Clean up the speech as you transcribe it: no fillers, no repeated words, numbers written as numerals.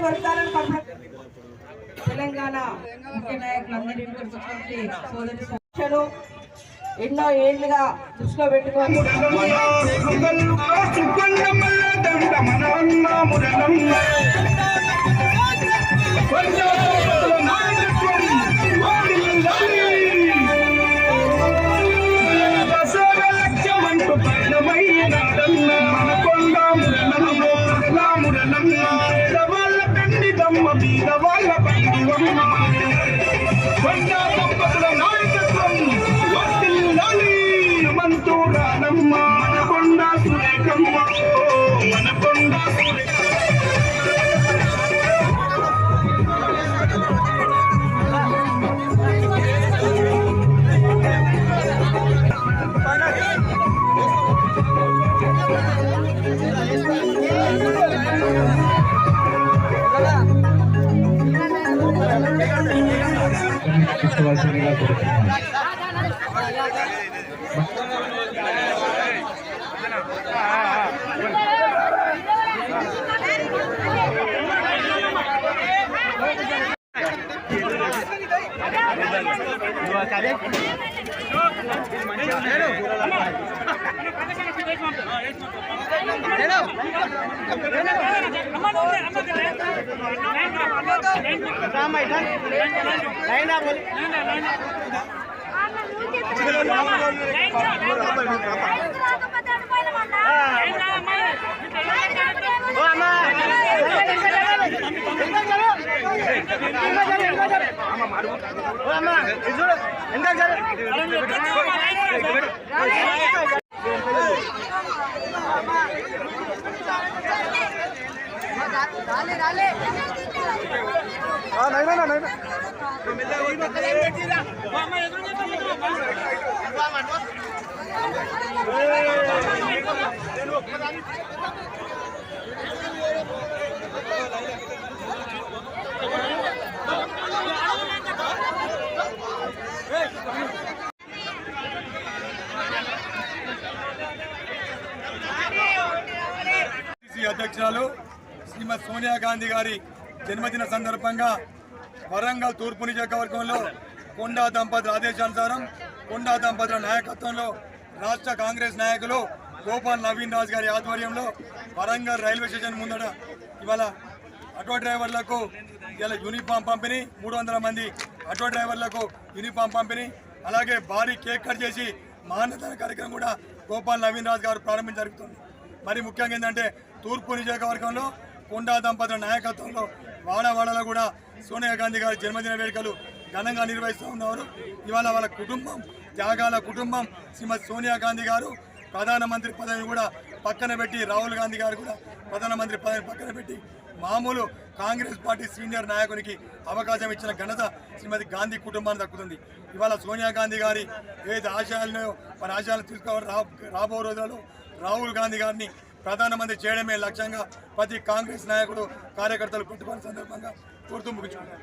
వర్గాలను తెలంగాణ ముఖ్య నాయకులందరికీ సోదరి ఎన్నో ఏళ్లుగా దృష్టిలో పెట్టుకొని అధ్యక్షురాలు శ్రీమతి సోనియా గాంధీ గారి జన్మదిన సందర్భంగా వరంగల్ తూర్పు నియోజకవర్గంలో కొండా దంపతుల ఆదేశానుసారం కొండా దంపతుల నాయకత్వంలో రాష్ట్ర కాంగ్రెస్ నాయకులు గోపాల్ నవీన్ రాజ్ గారి ఆధ్వర్యంలో వరంగల్ రైల్వే స్టేషన్ ముందట ఇవాళ ఆటో డ్రైవర్లకు ఇలా యూనిఫామ్ పంపిణీ 300 మంది ఆటో డ్రైవర్లకు యూనిఫామ్ పంపిణీ అలాగే భారీ కేక్ కట్ చేసి మాన్యత కార్యక్రమం కూడా గోపాల్ నవీన్ రాజ్ గారు ప్రారంభించ జరుగుతుంది. మరి ముఖ్యంగా ఏంటంటే తూర్పు నియోజకవర్గంలో కొండా దంపతుల నాయకత్వంలో వాడవాడలో కూడా సోనియా గాంధీ గారి జన్మదిన వేడుకలు ఘనంగా నిర్వహిస్తూ ఉన్నారు. ఇవాళ వాళ్ళ కుటుంబం త్యాగాల కుటుంబం శ్రీమతి సోనియా గాంధీ గారు ప్రధానమంత్రి పదవిని కూడా పక్కన పెట్టి రాహుల్ గాంధీ గారు కూడా ప్రధానమంత్రి పదవిని పక్కన పెట్టి మామూలు కాంగ్రెస్ పార్టీ సీనియర్ నాయకునికి అవకాశం ఇచ్చిన ఘనత శ్రీమతి గాంధీ కుటుంబానికి దక్కుతుంది. ఇవాళ సోనియా గాంధీ గారి ఏదైతే ఆశయాలను మన ఆశయాలను తీసుకోవాలి రాబో రోజులలో రాహుల్ గాంధీ గారిని ప్రధానమంత్రి చేయడమే లక్ష్యంగా ప్రతి కాంగ్రెస్ నాయకుడు కార్యకర్తలు పెట్టుకునే సందర్భంగా కోరుతూ ముగించుకున్నారు.